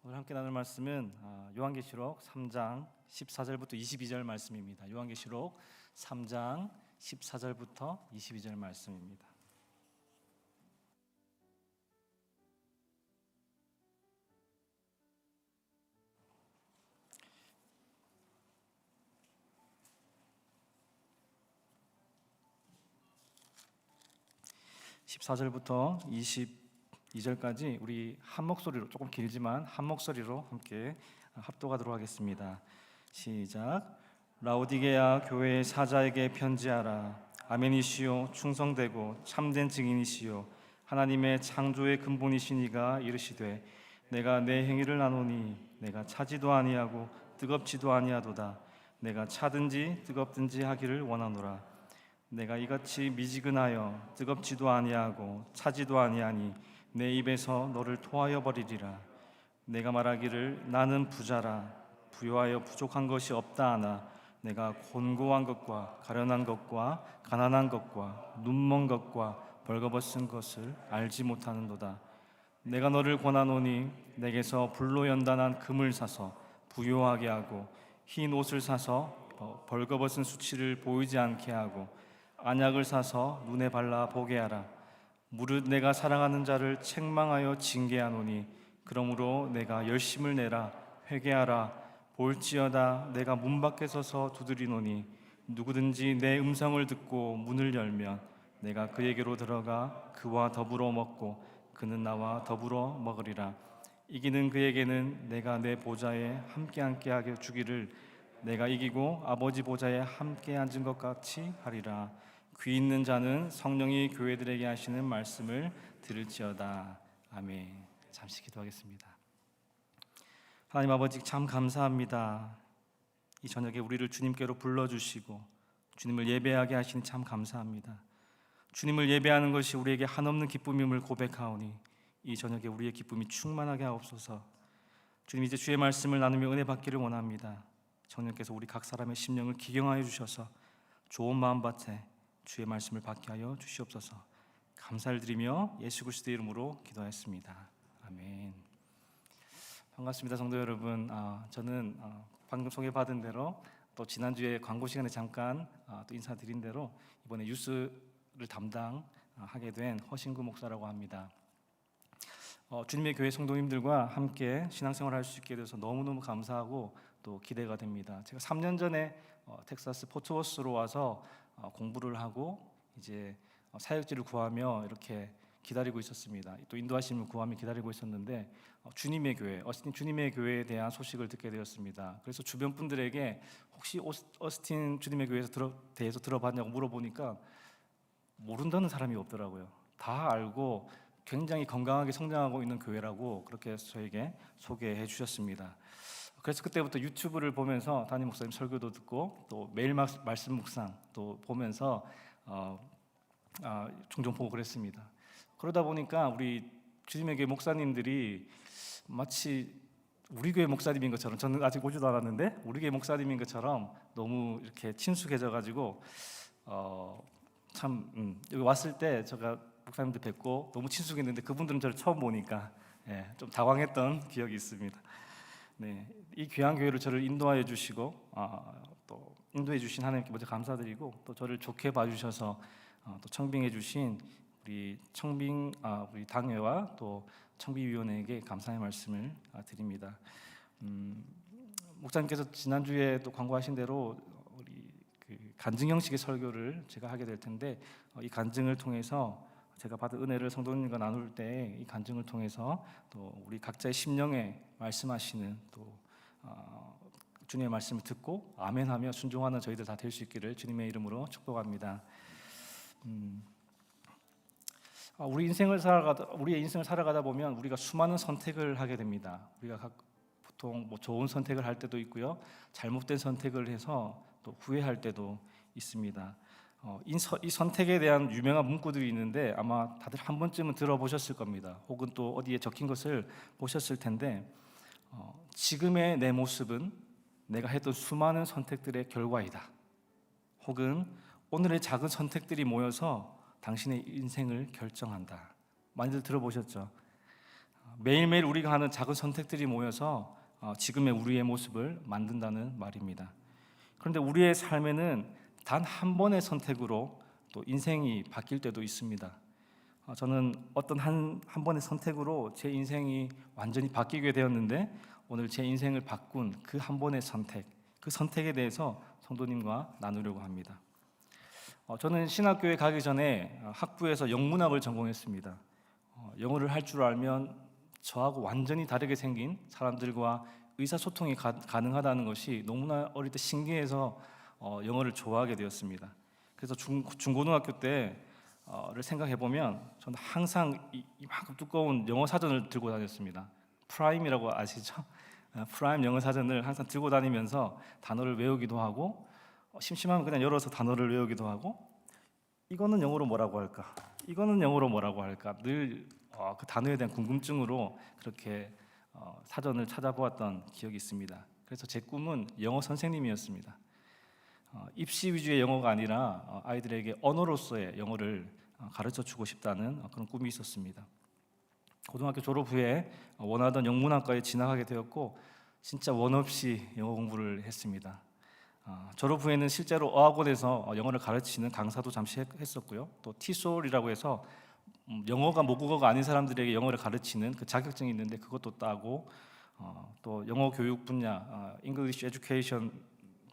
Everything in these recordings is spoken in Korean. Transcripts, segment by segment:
오늘 함께 나눌 말씀은 요한계시록 3장 14절부터 22절 말씀입니다. 요한계시록 3장 14절부터 22절 말씀입니다. (14절부터 22절까지) 우리 한 목소리로, 조금 길지만 한 목소리로 함께 합독하도록 하겠습니다. 시작. 라오디게아 교회의 사자에게 편지하라. 아멘이시요 충성되고 참된 증인이시요 하나님의 창조의 근본이시니가 이르시되 내가 내 행위를 아노니 내가 차지도 아니하고 뜨겁지도 아니하도다. 내가 차든지 뜨겁든지 하기를 원하노라. 내가 이같이 미지근하여 뜨겁지도 아니하고 차지도 아니하니 내 입에서 너를 토하여 버리리라. 내가 말하기를 나는 부자라 부요하여 부족한 것이 없다 하나 내가 곤고한 것과 가련한 것과 가난한 것과 눈먼 것과 벌거벗은 것을 알지 못하는도다. 내가 너를 권하노니 내게서 불로 연단한 금을 사서 부요하게 하고 흰 옷을 사서 벌거벗은 수치를 보이지 않게 하고 안약을 사서 눈에 발라 보게 하라. 무릇 내가 사랑하는 자를 책망하여 징계하노니 그러므로 내가 열심을 내라. 회개하라. 볼지어다 내가 문 밖에 서서 두드리노니 누구든지 내 음성을 듣고 문을 열면 내가 그에게로 들어가 그와 더불어 먹고 그는 나와 더불어 먹으리라. 이기는 그에게는 내가 내 보좌에 함께 하게 주기를 내가 이기고 아버지 보좌에 함께 앉은 것 같이 하리라. 귀 있는 자는 성령이 교회들에게 하시는 말씀을 들을지어다. 아멘. 잠시 기도하겠습니다. 하나님 아버지, 참 감사합니다. 이 저녁에 우리를 주님께로 불러주시고 주님을 예배하게 하시니 참 감사합니다. 주님을 예배하는 것이 우리에게 한없는 기쁨임을 고백하오니 이 저녁에 우리의 기쁨이 충만하게 하옵소서. 주님, 이제 주의 말씀을 나누며 은혜 받기를 원합니다. 성령께서 우리 각 사람의 심령을 기경하여 주셔서 좋은 마음밭에 주의 말씀을 받게 하여 주시옵소서. 감사를 드리며 예수 그리스도의 이름으로 기도하였습니다. 아멘. 반갑습니다, 성도 여러분. 저는 방금 소개받은 대로 또 지난주에 광고 시간에 잠깐 또 인사드린 대로 이번에 뉴스를 담당하게 된 허신구 목사라고 합니다. 주님의 교회 성도님들과 함께 신앙생활을 할 수 있게 돼서 너무너무 감사하고 또 기대가 됩니다. 제가 3년 전에 텍사스 포트워스로 와서 공부를 하고 이제 사역지를 구하며 이렇게 기다리고 있었습니다. 또 인도하심을 구하며 기다리고 있었는데 주님의 교회, 어스틴 주님의 교회에 대한 소식을 듣게 되었습니다. 그래서 주변 분들에게 혹시 어스틴 주님의 교회에서 대해서 들어봤냐고 물어보니까 모른다는 사람이 없더라고요. 다 알고 굉장히 건강하게 성장하고 있는 교회라고 그렇게 저에게 소개해 주셨습니다. 그래서 그때부터 유튜브를 보면서 담임 목사님 설교도 듣고 또 매일 말씀 묵상 또 보면서 종종 보고 그랬습니다. 그러다 보니까 우리 주님의 교회 목사님들이 마치 우리 교회 목사님인 것처럼, 저는 아직 오지도 않았는데 우리 교회 목사님인 것처럼 너무 이렇게 친숙해져가지고 여기 왔을 때 제가 목사님들 뵙고 너무 친숙했는데 그분들은 저를 처음 보니까 좀 당황했던 기억이 있습니다. 네, 이 귀한 교회를 저를 인도하여 주시고 또 인도해 주신 하나님께 먼저 감사드리고 또 저를 좋게 봐주셔서 또 청빙해 주신 우리 당회와 또 청비위원회에게 감사의 말씀을 드립니다. 목사님께서 지난주에 또 광고하신 대로 우리 간증 형식의 설교를 제가 하게 될 텐데 이 간증을 통해서 제가 받은 은혜를 성도님과 나눌 때 이 간증을 통해서 또 우리 각자의 심령에 말씀하시는 또 주님의 말씀을 듣고 아멘하며 순종하는 저희들 다 될 수 있기를 주님의 이름으로 축복합니다. 우리의 인생을 살아가다 보면 우리가 수많은 선택을 하게 됩니다. 우리가 보통 좋은 선택을 할 때도 있고요, 잘못된 선택을 해서 또 후회할 때도 있습니다. 이 선택에 대한 유명한 문구들이 있는데 아마 다들 한 번쯤은 들어보셨을 겁니다. 혹은 또 어디에 적힌 것을 보셨을 텐데 지금의 내 모습은 내가 했던 수많은 선택들의 결과이다. 혹은 오늘의 작은 선택들이 모여서 당신의 인생을 결정한다. 많이들 들어보셨죠? 매일매일 우리가 하는 작은 선택들이 모여서 지금의 우리의 모습을 만든다는 말입니다. 그런데 우리의 삶에는 단 한 번의 선택으로 또 인생이 바뀔 때도 있습니다. 저는 어떤 한 번의 선택으로 제 인생이 완전히 바뀌게 되었는데, 오늘 제 인생을 바꾼 그 한 번의 선택, 그 선택에 대해서 성도님과 나누려고 합니다. 저는 신학교에 가기 전에 학부에서 영문학을 전공했습니다. 영어를 할 줄 알면 저하고 완전히 다르게 생긴 사람들과 의사소통이 가능하다는 것이 너무나 어릴 때 신기해서 영어를 좋아하게 되었습니다. 그래서 중고등학교 때를 생각해 보면 저는 항상 이만큼 두꺼운 영어 사전을 들고 다녔습니다. 프라임이라고 아시죠? 프라임 영어 사전을 항상 들고 다니면서 단어를 외우기도 하고, 심심하면 그냥 열어서 단어를 외우기도 하고, 이거는 영어로 뭐라고 할까? 이거는 영어로 뭐라고 할까? 늘 그 단어에 대한 궁금증으로 그렇게 사전을 찾아보았던 기억이 있습니다. 그래서 제 꿈은 영어 선생님이었습니다. 입시 위주의 영어가 아니라 아이들에게 언어로서의 영어를 가르쳐 주고 싶다는 그런 꿈이 있었습니다. 고등학교 졸업 후에 원하던 영문학과에 진학하게 되었고, 진짜 원 없이 영어 공부를 했습니다. 졸업 후에는 실제로 어학원에서 영어를 가르치는 강사도 잠시 했었고요. 또 티솔이라고 해서 영어가 모국어가 아닌 사람들에게 영어를 가르치는 그 자격증이 있는데 그것도 따고, 또 영어 교육 분야, English Education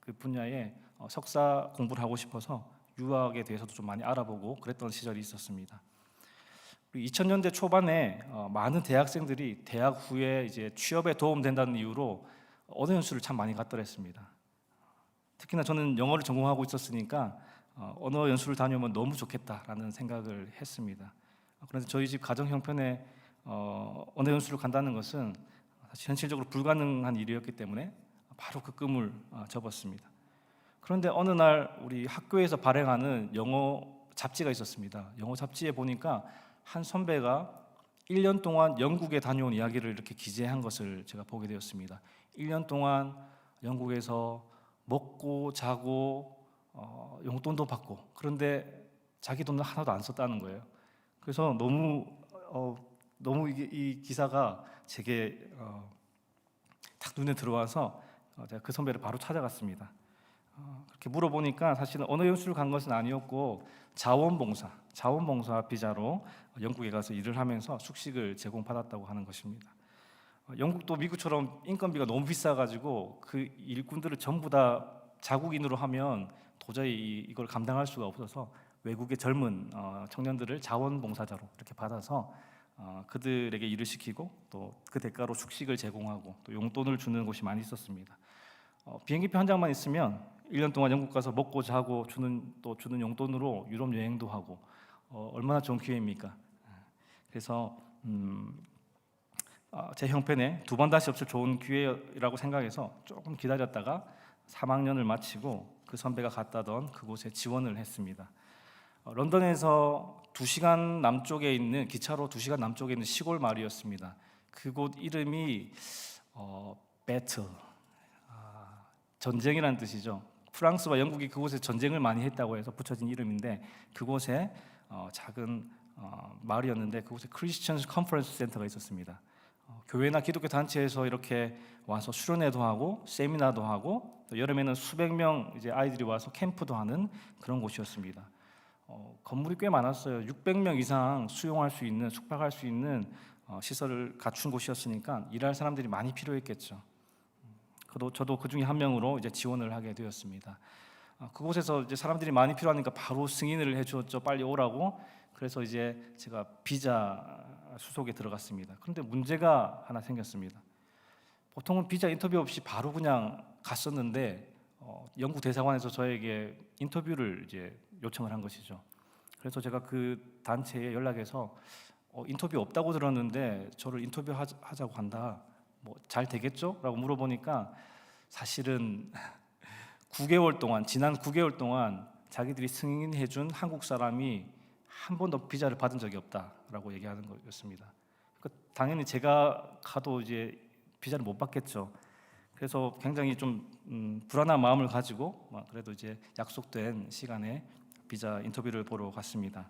그 분야에 석사 공부를 하고 싶어서 유학에 대해서도 좀 많이 알아보고 그랬던 시절이 있었습니다. 2000년대 초반에 많은 대학생들이 대학 후에 이제 취업에 도움된다는 이유로 언어 연수를 참 많이 갔더랬습니다. 특히나 저는 영어를 전공하고 있었으니까 언어 연수를 다녀오면 너무 좋겠다라는 생각을 했습니다. 그런데 저희 집 가정 형편에 언어 연수를 간다는 것은 사실 현실적으로 불가능한 일이었기 때문에 바로 그 꿈을 접었습니다. 그런데 어느 날 우리 학교에서 발행하는 영어 잡지가 있었습니다. 영어 잡지에 보니까 한 선배가 1년 동안 영국에 다녀온 이야기를 이렇게 기재한 것을 제가 보게 되었습니다. 1년 동안 영국에서 먹고 자고 용돈도 받고, 그런데 자기 돈을 하나도 안 썼다는 거예요. 그래서 너무 이 기사가 제게 딱 눈에 들어와서 제가 그 선배를 바로 찾아갔습니다. 그렇게 물어보니까 사실은 언어 연수를 간 것은 아니었고 자원봉사 비자로 영국에 가서 일을 하면서 숙식을 제공받았다고 하는 것입니다. 영국도 미국처럼 인건비가 너무 비싸가지고 그 일꾼들을 전부 다 자국인으로 하면 도저히 이걸 감당할 수가 없어서 외국의 젊은 청년들을 자원봉사자로 이렇게 받아서 그들에게 일을 시키고 또 그 대가로 숙식을 제공하고 또 용돈을 주는 곳이 많이 있었습니다. 비행기표 한 장만 있으면 1년 동안 영국 가서 먹고 자고 주는 용돈으로 유럽 여행도 하고 얼마나 좋은 기회입니까? 그래서 제 형편에 두 번 다시 없을 좋은 기회라고 생각해서 조금 기다렸다가 3학년을 마치고 그 선배가 갔다던 그곳에 지원을 했습니다. 런던에서 2시간 남쪽에 있는 기차로 2시간 남쪽에 있는 시골 마을이었습니다. 그곳 이름이 배틀, 전쟁이라는 뜻이죠. 프랑스와 영국이 그곳에 전쟁을 많이 했다고 해서 붙여진 이름인데, 그곳에 작은 마을이었는데 그곳에 크리스천 컨퍼런스 센터가 있었습니다. 교회나 기독교 단체에서 이렇게 와서 수련회도 하고 세미나도 하고, 또 여름에는 수백 명 이제 아이들이 와서 캠프도 하는 그런 곳이었습니다. 건물이 꽤 많았어요. 600명 이상 수용할 수 있는, 숙박할 수 있는 시설을 갖춘 곳이었으니까 일할 사람들이 많이 필요했겠죠. 저도 그 중에 한 명으로 이제 지원을 하게 되었습니다. 그곳에서 이제 사람들이 많이 필요하니까 바로 승인을 해주었죠. 빨리 오라고. 그래서 이제 제가 비자 수속에 들어갔습니다. 그런데 문제가 하나 생겼습니다. 보통은 비자 인터뷰 없이 바로 그냥 갔었는데 영국 대사관에서 저에게 인터뷰를 이제 요청을 한 것이죠. 그래서 제가 그 단체에 연락해서 인터뷰 없다고 들었는데 저를 인터뷰 하자고 한다. 뭐 잘 되겠죠? 라고 물어보니까 사실은 지난 9개월 동안 자기들이 승인해준 한국 사람이 한 번도 비자를 받은 적이 없다라고 얘기하는 거였습니다. 당연히 제가 가도 이제 비자를 못 받겠죠. 그래서 굉장히 좀 불안한 마음을 가지고 그래도 이제 약속된 시간에 비자 인터뷰를 보러 갔습니다.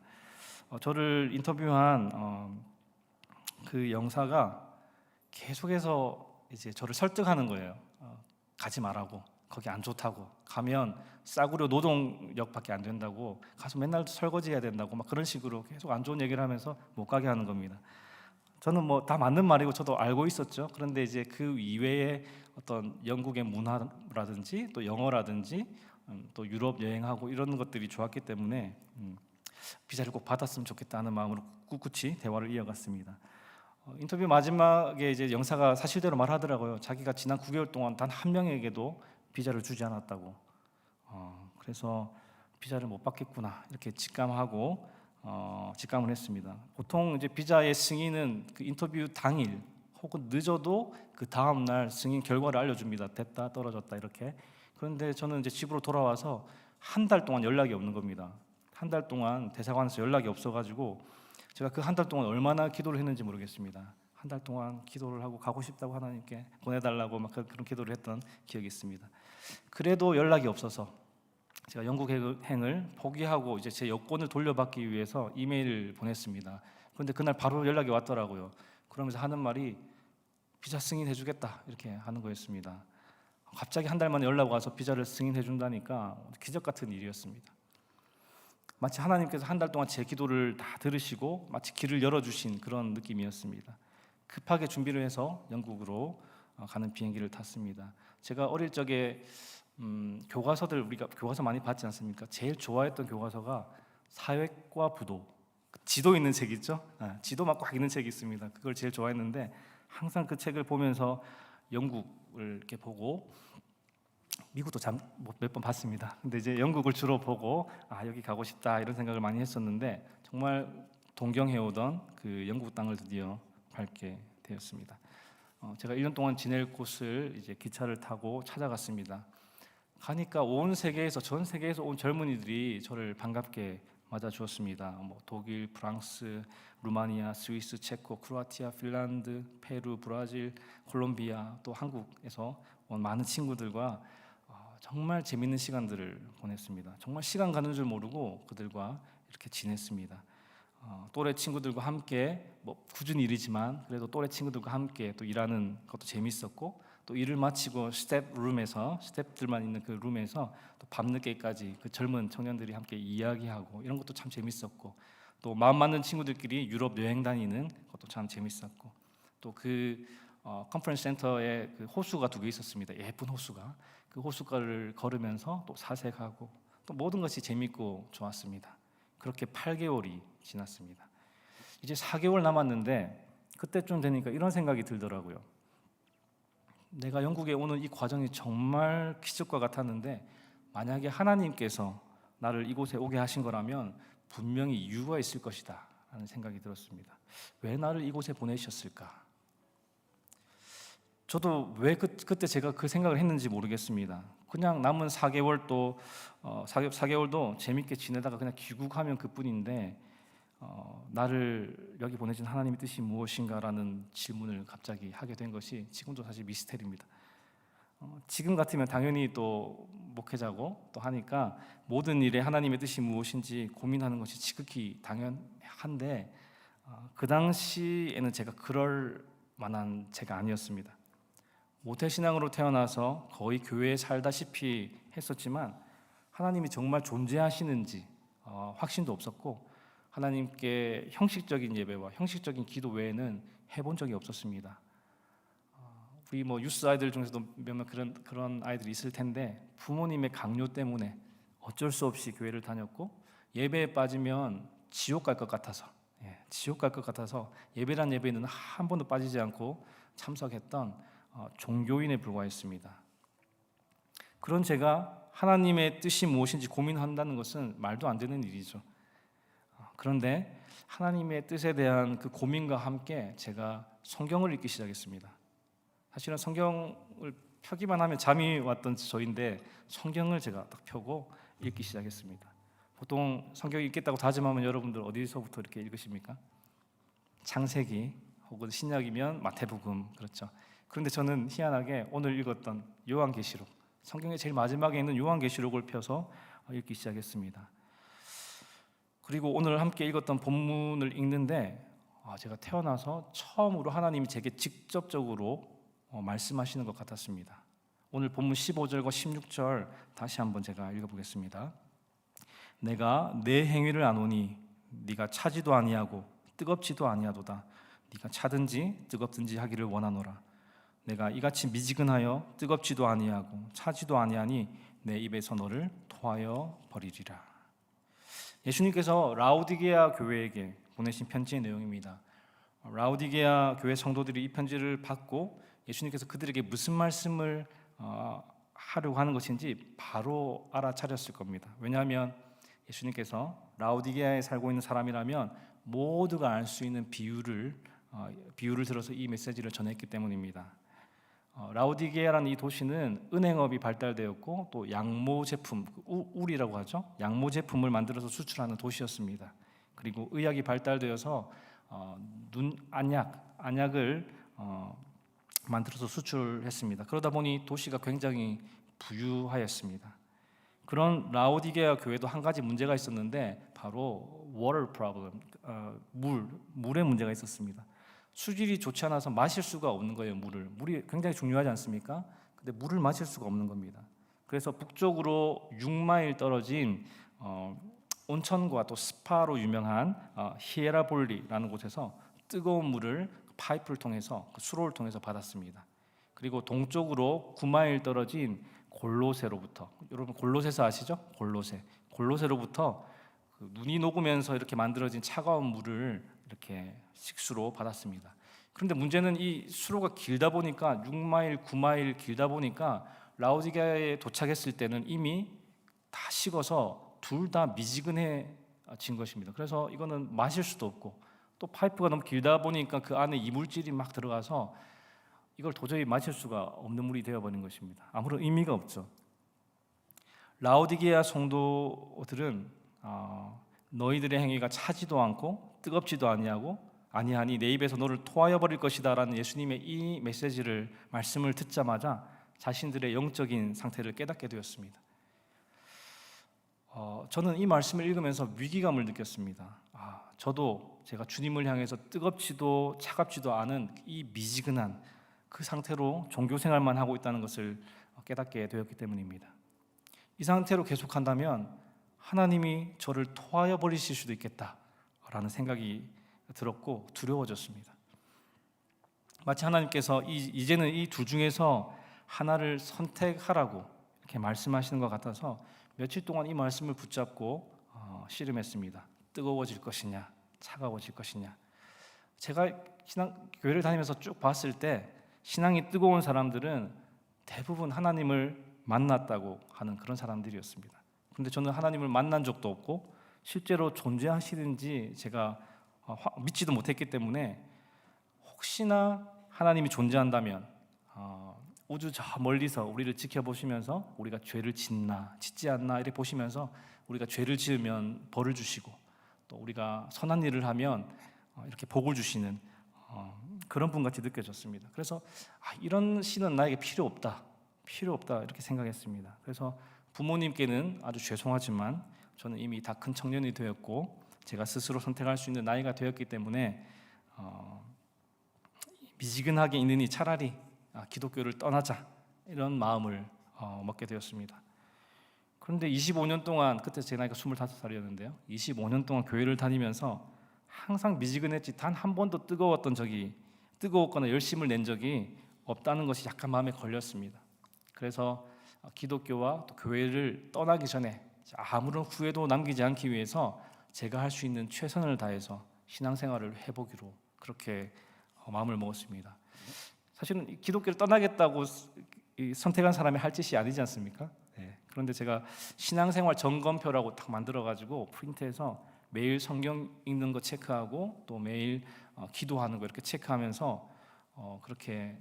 저를 인터뷰한 그 영사가 계속해서 이제 저를 설득하는 거예요. 가지 말라고, 거기 안 좋다고, 가면 싸구려 노동력밖에 안 된다고, 가서 맨날 설거지 해야 된다고 막 그런 식으로 계속 안 좋은 얘기를 하면서 못 가게 하는 겁니다. 저는 뭐 다 맞는 말이고 저도 알고 있었죠. 그런데 이제 그 이외에 어떤 영국의 문화라든지 또 영어라든지 또 유럽 여행하고 이런 것들이 좋았기 때문에 비자를 꼭 받았으면 좋겠다는 마음으로 꿋꿋이 대화를 이어갔습니다. 인터뷰 마지막에 이제 영사가 사실대로 말하더라고요. 자기가 지난 9개월 동안 단 한 명에게도 비자를 주지 않았다고. 그래서 비자를 못 받겠구나 이렇게 직감을 했습니다. 보통 이제 비자의 승인은 그 인터뷰 당일 혹은 늦어도 그 다음 날 승인 결과를 알려줍니다. 됐다, 떨어졌다 이렇게. 그런데 저는 이제 집으로 돌아와서 한 달 동안 연락이 없는 겁니다. 한 달 동안 대사관에서 연락이 없어가지고 제가 그 한 달 동안 얼마나 기도를 했는지 모르겠습니다. 한 달 동안 기도를 하고 가고 싶다고 하나님께 보내달라고 막 그런 기도를 했던 기억이 있습니다. 그래도 연락이 없어서 제가 영국 행을 포기하고 이제 제 여권을 돌려받기 위해서 이메일을 보냈습니다. 그런데 그날 바로 연락이 왔더라고요. 그러면서 하는 말이 비자 승인해주겠다 이렇게 하는 거였습니다. 갑자기 한 달 만에 연락 와서 비자를 승인해준다니까 기적 같은 일이었습니다. 마치 하나님께서 한 달 동안 제 기도를 다 들으시고 마치 길을 열어주신 그런 느낌이었습니다. 급하게 준비를 해서 영국으로 가는 비행기를 탔습니다. 제가 어릴 적에 교과서들 우리가 교과서 많이 봤지 않습니까? 제일 좋아했던 교과서가 사회과 부도, 지도 있는 책 있죠? 지도 막 꽉 있는 책이 있습니다. 그걸 제일 좋아했는데 항상 그 책을 보면서 영국을 이렇게 보고 미국도 몇 번 봤습니다. 근데 이제 영국을 주로 보고 여기 가고 싶다 이런 생각을 많이 했었는데 정말 동경해오던 그 영국 땅을 드디어 밟게 되었습니다. 제가 1년 동안 지낼 곳을 이제 기차를 타고 찾아갔습니다. 가니까 전 세계에서 온 젊은이들이 저를 반갑게 맞아주었습니다. 뭐 독일, 프랑스, 루마니아, 스위스, 체코, 크로아티아, 핀란드, 페루, 브라질, 콜롬비아, 또 한국에서 온 많은 친구들과 정말 재밌는 시간들을 보냈습니다. 정말 시간 가는 줄 모르고 그들과 이렇게 지냈습니다. 또래 친구들과 함께 뭐 굳은 일이지만 그래도 또래 친구들과 함께 또 일하는 것도 재밌었고 또 일을 마치고 스태프들만 있는 그 룸에서 또 밤늦게까지 그 젊은 청년들이 함께 이야기하고 이런 것도 참 재밌었고 또 마음 맞는 친구들끼리 유럽 여행 다니는 것도 참 재밌었고 또 그 컨퍼런스 센터에 그 호수가 2개 있었습니다. 예쁜 호수가. 그 호숫가를 걸으면서 또 사색하고 또 모든 것이 재밌고 좋았습니다. 그렇게 8개월이 지났습니다. 이제 4개월 남았는데 그때쯤 되니까 이런 생각이 들더라고요. 내가 영국에 오는 이 과정이 정말 기적과 같았는데 만약에 하나님께서 나를 이곳에 오게 하신 거라면 분명히 이유가 있을 것이다 라는 생각이 들었습니다. 왜 나를 이곳에 보내셨을까? 저도 왜 그때 제가 그 생각을 했는지 모르겠습니다. 그냥 남은 4개월도 4개월도 재밌게 지내다가 그냥 귀국하면 그뿐인데 나를 여기 보내신 하나님의 뜻이 무엇인가라는 질문을 갑자기 하게 된 것이 지금도 사실 미스테리입니다. 지금 같으면 당연히 또 목회자고 또 하니까 모든 일에 하나님의 뜻이 무엇인지 고민하는 것이 지극히 당연한데 그 당시에는 제가 그럴 만한 제가 아니었습니다. 모태신앙으로 태어나서 거의 교회에 살다시피 했었지만 하나님이 정말 존재하시는지 확신도 없었고 하나님께 형식적인 예배와 형식적인 기도 외에는 해본 적이 없었습니다. 우리 뭐 유스 아이들 중에서도 몇몇 그런 아이들이 있을 텐데 부모님의 강요 때문에 어쩔 수 없이 교회를 다녔고 예배에 빠지면 지옥 갈 것 같아서 예배란 예배는 한 번도 빠지지 않고 참석했던 종교인에 불과했습니다. 그런 제가 하나님의 뜻이 무엇인지 고민한다는 것은 말도 안 되는 일이죠. 그런데 하나님의 뜻에 대한 그 고민과 함께 제가 성경을 읽기 시작했습니다. 사실은 성경을 펴기만 하면 잠이 왔던 저인데 성경을 제가 딱 펴고 읽기 시작했습니다. 보통 성경 읽겠다고 다짐하면 여러분들 어디서부터 이렇게 읽으십니까? 창세기 혹은 신약이면 마태복음 그렇죠. 그런데 저는 희한하게 오늘 읽었던 요한계시록, 성경의 제일 마지막에 있는 요한계시록을 펴서 읽기 시작했습니다. 그리고 오늘 함께 읽었던 본문을 읽는데 제가 태어나서 처음으로 하나님이 제게 직접적으로 말씀하시는 것 같았습니다. 오늘 본문 15절과 16절 다시 한번 제가 읽어보겠습니다. 내가 내 행위를 아노니 네가 차지도 아니하고 뜨겁지도 아니하도다. 네가 차든지 뜨겁든지 하기를 원하노라. 내가 이같이 미지근하여 뜨겁지도 아니하고 차지도 아니하니 내 입에서 너를 토하여 버리리라. 예수님께서 라오디게아 교회에게 보내신 편지의 내용입니다. 라오디게아 교회 성도들이 이 편지를 받고 예수님께서 그들에게 무슨 말씀을 하려고 하는 것인지 바로 알아차렸을 겁니다. 왜냐하면 예수님께서 라오디게아에 살고 있는 사람이라면 모두가 알 수 있는 비유를 들어서 이 메시지를 전했기 때문입니다. 라오디게아라는 이 도시는 은행업이 발달되었고 또 양모 제품, 울이라고 하죠. 양모 제품을 만들어서 수출하는 도시였습니다. 그리고 의학이 발달되어서 눈 안약을 만들어서 수출했습니다. 그러다 보니 도시가 굉장히 부유하였습니다. 그런 라오디게아 교회도 한 가지 문제가 있었는데 바로 water problem, 물의 문제가 있었습니다. 수질이 좋지 않아서 마실 수가 없는 거예요. 물이 굉장히 중요하지 않습니까? 근데 물을 마실 수가 없는 겁니다. 그래서 북쪽으로 6마일 떨어진 온천과 또 스파로 유명한 히에라볼리라는 곳에서 뜨거운 물을 파이프를 통해서 수로를 통해서 받았습니다. 그리고 동쪽으로 9마일 떨어진 골로새로부터, 여러분 골로새서 아시죠? 골로새로부터 눈이 녹으면서 이렇게 만들어진 차가운 물을 이렇게 식수로 받았습니다. 그런데 문제는 이 수로가 길다 보니까 6마일, 9마일 길다 보니까 라오디게아에 도착했을 때는 이미 다 식어서 둘 다 미지근해진 것입니다. 그래서 이거는 마실 수도 없고 또 파이프가 너무 길다 보니까 그 안에 이물질이 막 들어가서 이걸 도저히 마실 수가 없는 물이 되어버린 것입니다. 아무런 의미가 없죠. 라오디게아 성도들은 너희들의 행위가 차지도 않고 뜨겁지도 아니하니 내 입에서 너를 토하여 버릴 것이다 라는 예수님의 이 말씀을 듣자마자 자신들의 영적인 상태를 깨닫게 되었습니다. 저는 이 말씀을 읽으면서 위기감을 느꼈습니다. 저도 제가 주님을 향해서 뜨겁지도 차갑지도 않은 이 미지근한 그 상태로 종교생활만 하고 있다는 것을 깨닫게 되었기 때문입니다. 이 상태로 계속한다면 하나님이 저를 토하여 버리실 수도 있겠다라는 생각이 들었고 두려워졌습니다. 마치 하나님께서 이제는 이 둘 중에서 하나를 선택하라고 이렇게 말씀하시는 것 같아서 며칠 동안 이 말씀을 붙잡고 씨름했습니다. 뜨거워질 것이냐 차가워질 것이냐. 제가 교회를 다니면서 쭉 봤을 때 신앙이 뜨거운 사람들은 대부분 하나님을 만났다고 하는 그런 사람들이었습니다. 그런데 저는 하나님을 만난 적도 없고 실제로 존재하시는지 제가 믿지도 못했기 때문에 혹시나 하나님이 존재한다면 우주 저 멀리서 우리를 지켜보시면서 우리가 죄를 짓지 않나 이렇게 보시면서 우리가 죄를 지으면 벌을 주시고 또 우리가 선한 일을 하면 이렇게 복을 주시는 그런 분같이 느껴졌습니다. 그래서 이런 신은 나에게 필요 없다 이렇게 생각했습니다. 그래서 부모님께는 아주 죄송하지만 저는 이미 다 큰 청년이 되었고 제가 스스로 선택할 수 있는 나이가 되었기 때문에 미지근하게 있느니 차라리 기독교를 떠나자 이런 마음을 먹게 되었습니다. 그런데 25년 동안 그때 제 나이가 25살이었는데요 25년 동안 교회를 다니면서 항상 미지근했지 단 한 번도 뜨거웠거나 열심을 낸 적이 없다는 것이 약간 마음에 걸렸습니다. 그래서 기독교와 또 교회를 떠나기 전에 아무런 후회도 남기지 않기 위해서 제가 할 수 있는 최선을 다해서 신앙생활을 해보기로 그렇게 마음을 먹었습니다. 사실은 기독교를 떠나겠다고 선택한 사람이 할 짓이 아니지 않습니까? 네. 그런데 제가 신앙생활 점검표라고 딱 만들어가지고 프린트해서 매일 성경 읽는 거 체크하고 또 매일 기도하는 거 이렇게 체크하면서 그렇게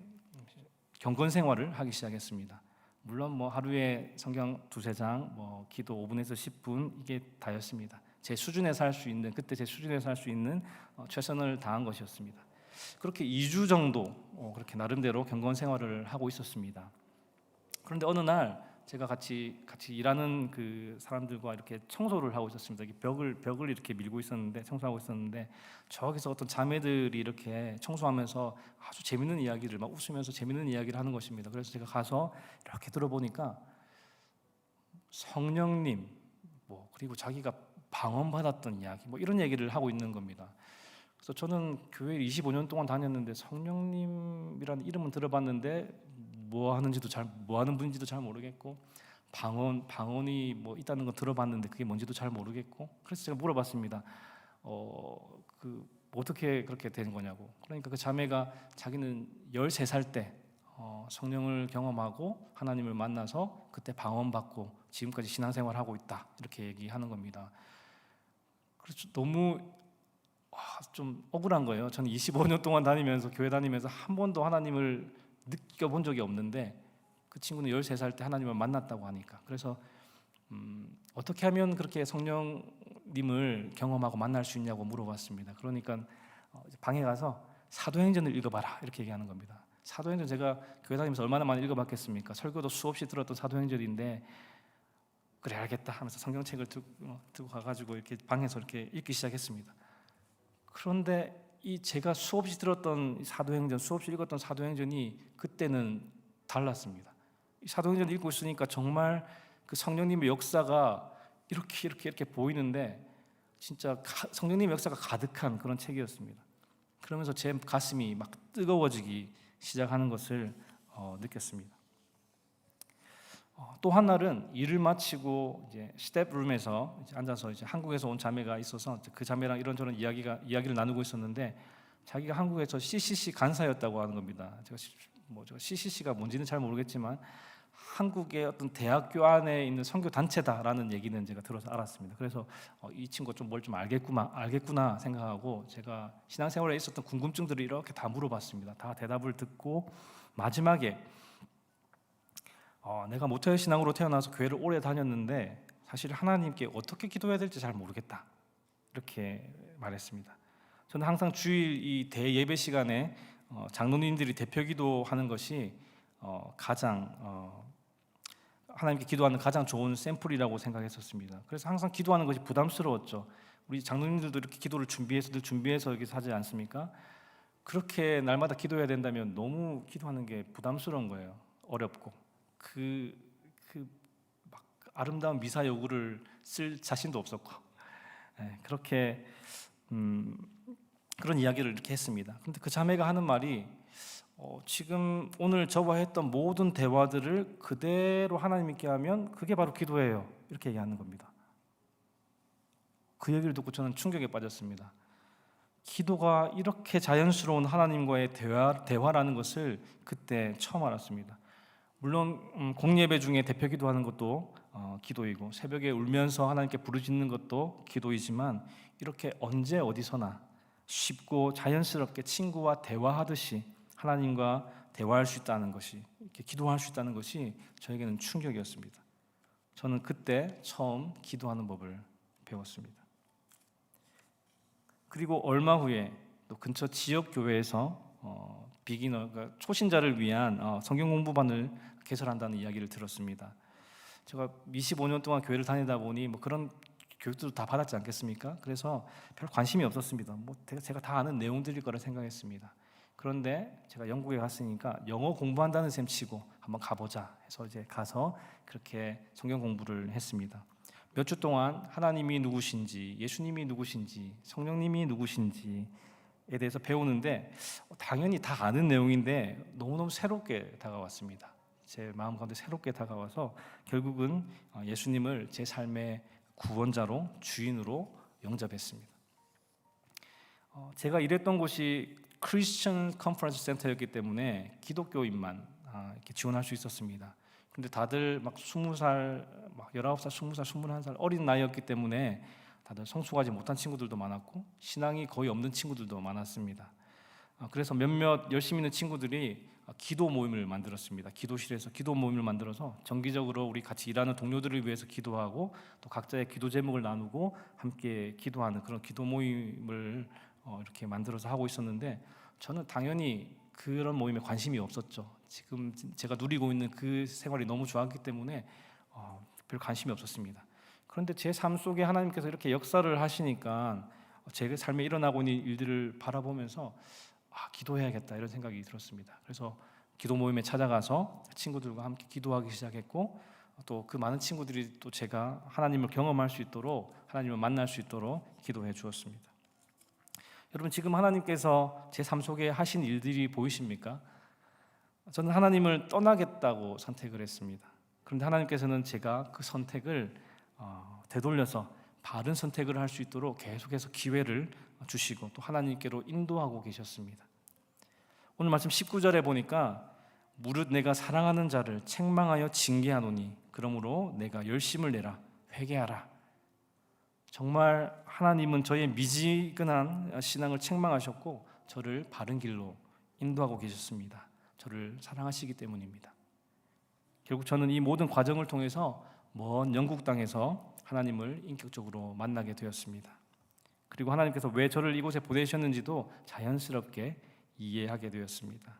경건 생활을 하기 시작했습니다. 물론 하루에 성경 2-3장, 기도 5분에서 10분 이게 다였습니다. 제 수준에서 할 수 있는 그때 제 수준에서 할 수 있는 최선을 다한 것이었습니다. 그렇게 2주 정도 그렇게 나름대로 경건 생활을 하고 있었습니다. 그런데 어느 날 제가 같이 일하는 그 사람들과 이렇게 청소를 하고 있었습니다. 벽을 이렇게 밀고 있었는데, 청소하고 있었는데, 저기서 어떤 자매들이 이렇게 청소하면서 아주 재밌는 이야기를 막 웃으면서 재밌는 이야기를 하는 것입니다. 그래서 제가 가서 이렇게 들어보니까 성령님, 그리고 자기가 방언받았던 이야기, 이런 얘기를 하고 있는 겁니다. 그래서 저는 교회 25년 동안 다녔는데 성령님이라는 이름은 들어봤는데 뭐 하는 분인지도 잘 모르겠고, 방언이 있다는 건 들어봤는데 그게 뭔지도 잘 모르겠고, 그래서 제가 물어봤습니다. 어떻게 그렇게 되는 거냐고. 그러니까 그 자매가 자기는 13살 때 성령을 경험하고 하나님을 만나서 그때 방언받고 지금까지 신앙생활하고 있다, 이렇게 얘기하는 겁니다. 그래서 너무 좀 억울한 거예요. 저는 25년 동안 교회 다니면서 한 번도 하나님을 느껴본 적이 없는데 그 친구는 13살 때 하나님을 만났다고 하니까. 그래서 어떻게 하면 그렇게 성령님을 경험하고 만날 수 있냐고 물어봤습니다. 그러니까 방에 가서 사도행전을 읽어봐라, 이렇게 얘기하는 겁니다. 사도행전 제가 교회 다니면서 얼마나 많이 읽어봤겠습니까? 설교도 수없이 들었던 사도행전인데, 그래 알겠다 하면서 성경책을 들고 가가지고 이렇게 방에서 이렇게 읽기 시작했습니다. 그런데 제가 수없이 들었던 사도행전, 수없이 읽었던 사도행전이 그때는 달랐습니다. 이 사도행전 읽고 있으니까 정말 그 성령님의 역사가 이렇게 보이는데, 진짜 성령님의 역사가 가득한 그런 책이었습니다. 그러면서 제 가슴이 막 뜨거워지기 시작하는 것을 느꼈습니다. 또 한 날은 일을 마치고 이제 스텝룸에서 앉아서 한국에서 온 자매가 있어서 그 자매랑 이런저런 이야기를 나누고 있었는데, 자기가 한국에서 CCC 간사였다고 하는 겁니다. 제가 CCC가 뭔지는 잘 모르겠지만 한국의 어떤 대학교 안에 있는 선교 단체다라는 얘기는 제가 들어서 알았습니다. 그래서 이 친구가 좀 뭘 좀 알겠구나 생각하고 제가 신앙생활에 있었던 궁금증들을 이렇게 다 물어봤습니다. 다 대답을 듣고 마지막에 내가 모태의 신앙으로 태어나서 교회를 오래 다녔는데 사실 하나님께 어떻게 기도해야 될지 잘 모르겠다, 이렇게 말했습니다. 저는 항상 주일 이 대예배 시간에 장로님들이 대표 기도하는 것이 가장 하나님께 기도하는 가장 좋은 샘플이라고 생각했었습니다. 그래서 항상 기도하는 것이 부담스러웠죠. 우리 장로님들도 이렇게 기도를 준비해서 여기서 하지 않습니까? 그렇게 날마다 기도해야 된다면 너무 기도하는 게 부담스러운 거예요. 어렵고 막 아름다운 미사 여구를 쓸 자신도 없었고, 그렇게 그런 이야기를 이렇게 했습니다. 그런데 그 자매가 하는 말이 지금 오늘 저와 했던 모든 대화들을 그대로 하나님께 하면 그게 바로 기도예요, 이렇게 얘기하는 겁니다. 그 얘기를 듣고 저는 충격에 빠졌습니다. 기도가 이렇게 자연스러운 하나님과의 대화라는 것을 그때 처음 알았습니다. 물론 공예배 중에 대표 기도하는 것도 기도이고, 새벽에 울면서 하나님께 부르짖는 것도 기도이지만, 이렇게 언제 어디서나 쉽고 자연스럽게 친구와 대화하듯이 하나님과 대화할 수 있다는 것이, 이렇게 기도할 수 있다는 것이 저에게는 충격이었습니다. 저는 그때 처음 기도하는 법을 배웠습니다. 그리고 얼마 후에 또 근처 지역 교회에서 그러니까 초신자를 위한 성경 공부반을 개설한다는 이야기를 들었습니다. 제가 25년 동안 교회를 다니다 보니 그런 교육들도 다 받았지 않겠습니까? 그래서 별 관심이 없었습니다. 제가 다 아는 내용들일 거라 생각했습니다. 그런데 제가 영국에 갔으니까 영어 공부한다는 셈 치고 한번 가보자 해서 이제 가서 그렇게 성경 공부를 했습니다. 몇 주 동안 하나님이 누구신지, 예수님이 누구신지, 성령님이 누구신지에 대해서 배우는데, 당연히 다 아는 내용인데 너무너무 새롭게 다가왔습니다. 제 마음 가운데 새롭게 다가와서 결국은 예수님을 제 삶의 구원자로, 주인으로 영접했습니다. 제가 일했던 곳이 크리스천 컨퍼런스 센터였기 때문에 기독교인만 이렇게 지원할 수 있었습니다. 근데 다들 막 20살, 19살, 20살, 21살 어린 나이였기 때문에 다들 성숙하지 못한 친구들도 많았고 신앙이 거의 없는 친구들도 많았습니다. 그래서 몇몇 열심히 있는 친구들이 기도 모임을 만들었습니다. 기도실에서 기도 모임을 만들어서 정기적으로 우리 같이 일하는 동료들을 위해서 기도하고 또 각자의 기도 제목을 나누고 함께 기도하는 그런 기도 모임을 이렇게 만들어서 하고 있었는데, 저는 당연히 그런 모임에 관심이 없었죠. 지금 제가 누리고 있는 그 생활이 너무 좋았기 때문에 별 관심이 없었습니다. 그런데 제 삶 속에 하나님께서 이렇게 역사를 하시니까 제 삶에 일어나고 있는 일들을 바라보면서 기도해야겠다 이런 생각이 들었습니다. 그래서 기도 모임에 찾아가서 친구들과 함께 기도하기 시작했고, 또 그 많은 친구들이 또 제가 하나님을 경험할 수 있도록, 하나님을 만날 수 있도록 기도해 주었습니다. 여러분, 지금 하나님께서 제 삶 속에 하신 일들이 보이십니까? 저는 하나님을 떠나겠다고 선택을 했습니다. 그런데 하나님께서는 제가 그 선택을 되돌려서 바른 선택을 할 수 있도록 계속해서 기회를 주시고 또 하나님께로 인도하고 계셨습니다. 오늘 말씀 19절에 보니까 무릇 내가 사랑하는 자를 책망하여 징계하노니 그러므로 내가 열심을 내라 회개하라. 정말 하나님은 저의 미지근한 신앙을 책망하셨고 저를 바른 길로 인도하고 계셨습니다. 저를 사랑하시기 때문입니다. 결국 저는 이 모든 과정을 통해서 먼 영국 땅에서 하나님을 인격적으로 만나게 되었습니다. 그리고 하나님께서 왜 저를 이곳에 보내셨는지도 자연스럽게 이해하게 되었습니다.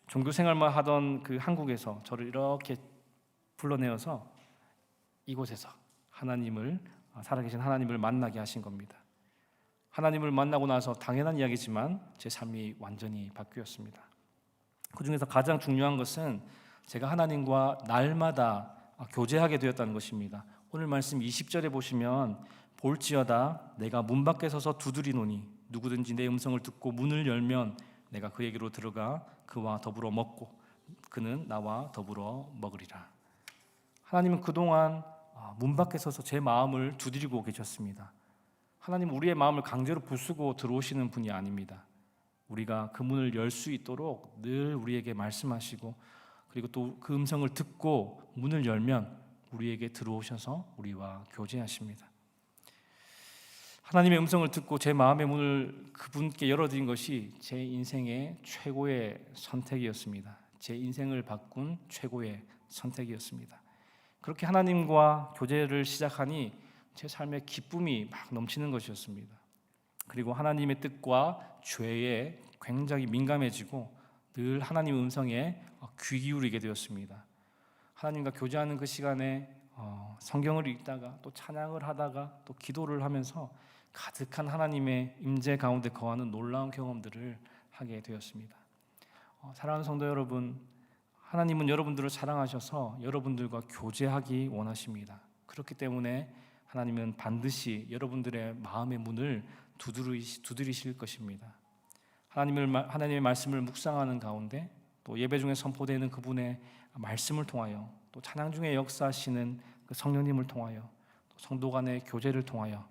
종교 생활만 하던 그 한국에서 저를 이렇게 불러내어서 이곳에서 하나님을, 살아계신 하나님을 만나게 하신 겁니다. 하나님을 만나고 나서 당연한 이야기지만 제 삶이 완전히 바뀌었습니다. 그 중에서 가장 중요한 것은 제가 하나님과 날마다 교제하게 되었다는 것입니다. 오늘 말씀 20절에 보시면 볼지어다 내가 문 밖에 서서 두드리노니 누구든지 내 음성을 듣고 문을 열면 내가 그에게로 들어가 그와 더불어 먹고 그는 나와 더불어 먹으리라. 하나님은 그동안 문 밖에 서서 제 마음을 두드리고 계셨습니다. 하나님은 우리의 마음을 강제로 부수고 들어오시는 분이 아닙니다. 우리가 그 문을 열 수 있도록 늘 우리에게 말씀하시고, 그리고 또 그 음성을 듣고 문을 열면 우리에게 들어오셔서 우리와 교제하십니다. 하나님의 음성을 듣고 제 마음의 문을 그분께 열어드린 것이 제 인생의 최고의 선택이었습니다. 제 인생을 바꾼 최고의 선택이었습니다. 그렇게 하나님과 교제를 시작하니 제 삶에 기쁨이 막 넘치는 것이었습니다. 그리고 하나님의 뜻과 죄에 굉장히 민감해지고 늘 하나님의 음성에 귀 기울이게 되었습니다. 하나님과 교제하는 그 시간에 성경을 읽다가 또 찬양을 하다가 또 기도를 하면서 가득한 하나님의 임재 가운데 거하는 놀라운 경험들을 하게 되었습니다. 사랑하는 성도 여러분, 하나님은 여러분들을 사랑하셔서 여러분들과 교제하기 원하십니다. 그렇기 때문에 하나님은 반드시 여러분들의 마음의 문을 두드리실 것입니다. 하나님의 말씀을 묵상하는 가운데 또 예배 중에 선포되는 그분의 말씀을 통하여 또 찬양 중에 역사하시는 그 성령님을 통하여 또 성도 간의 교제를 통하여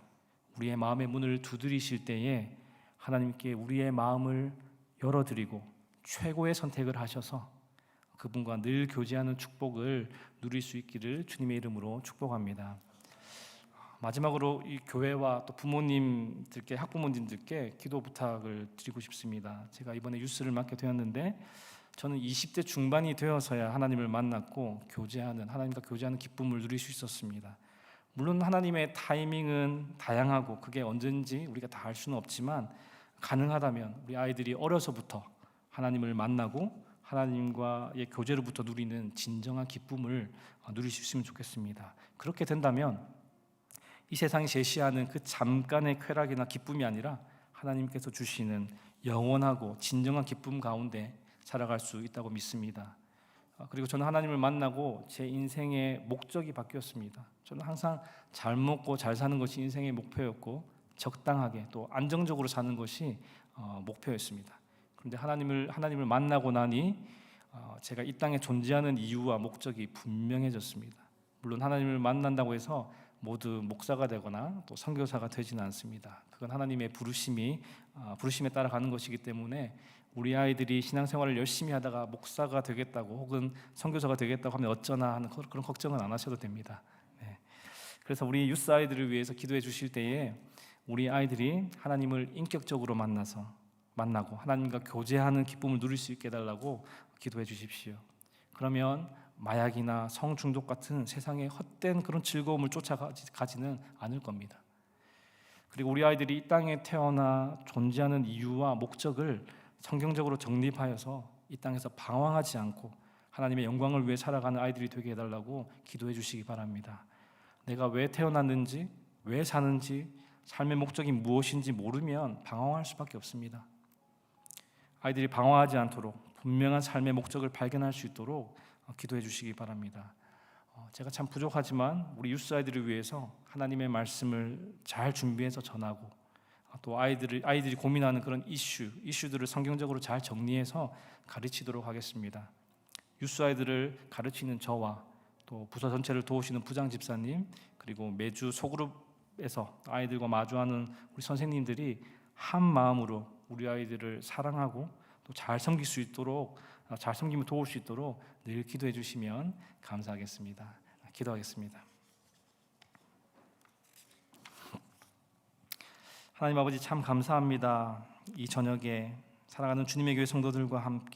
우리의 마음의 문을 두드리실 때에 하나님께 우리의 마음을 열어드리고 최고의 선택을 하셔서 그분과 늘 교제하는 축복을 누릴 수 있기를 주님의 이름으로 축복합니다. 마지막으로 이 교회와 또 부모님들께, 학부모님들께 기도 부탁을 드리고 싶습니다. 제가 이번에 유스를 맡게 되었는데 저는 20대 중반이 되어서야 하나님을 만났고 하나님과 교제하는 기쁨을 누릴 수 있었습니다. 물론 하나님의 타이밍은 다양하고 그게 언제인지 우리가 다 알 수는 없지만 가능하다면 우리 아이들이 어려서부터 하나님을 만나고 하나님과의 교제로부터 누리는 진정한 기쁨을 누릴 수 있으면 좋겠습니다. 그렇게 된다면 이 세상이 제시하는 그 잠깐의 쾌락이나 기쁨이 아니라 하나님께서 주시는 영원하고 진정한 기쁨 가운데 살아갈 수 있다고 믿습니다. 그리고 저는 하나님을 만나고 제 인생의 목적이 바뀌었습니다. 저는 항상 잘 먹고 잘 사는 것이 인생의 목표였고 적당하게 또 안정적으로 사는 것이 목표였습니다. 그런데 하나님을 만나고 나니 제가 이 땅에 존재하는 이유와 목적이 분명해졌습니다. 물론 하나님을 만난다고 해서 모두 목사가 되거나 또 선교사가 되지는 않습니다. 그건 하나님의 부르심에 따라가는 것이기 때문에 우리 아이들이 신앙생활을 열심히 하다가 목사가 되겠다고 혹은 선교사가 되겠다고 하면 어쩌나 하는 그런 걱정은 안 하셔도 됩니다. 네. 그래서 우리 유스 아이들을 위해서 기도해 주실 때에 우리 아이들이 하나님을 인격적으로 만나고 하나님과 교제하는 기쁨을 누릴 수 있게 해달라고 기도해 주십시오. 그러면 마약이나 성중독 같은 세상의 헛된 그런 즐거움을 쫓아가지는 않을 겁니다. 그리고 우리 아이들이 이 땅에 태어나 존재하는 이유와 목적을 성경적으로 정립하여서 이 땅에서 방황하지 않고 하나님의 영광을 위해 살아가는 아이들이 되게 해달라고 기도해 주시기 바랍니다. 내가 왜 태어났는지, 왜 사는지, 삶의 목적이 무엇인지 모르면 방황할 수밖에 없습니다. 아이들이 방황하지 않도록 분명한 삶의 목적을 발견할 수 있도록 기도해 주시기 바랍니다. 제가 참 부족하지만 우리 유스 아이들을 위해서 하나님의 말씀을 잘 준비해서 전하고 또 아이들이 고민하는 그런 이슈들을 성경적으로 잘 정리해서 가르치도록 하겠습니다. 유스 아이들을 가르치는 저와 또 부서 전체를 도우시는 부장 집사님, 그리고 매주 소그룹에서 아이들과 마주하는 우리 선생님들이 한 마음으로 우리 아이들을 사랑하고 또 잘 섬길 수 있도록, 잘 섬김을 도울 수 있도록 늘 기도해 주시면 감사하겠습니다. 기도하겠습니다. 하나님 아버지, 참 감사합니다. 이 저녁에 사랑하는 주님의 교회 성도들과 함께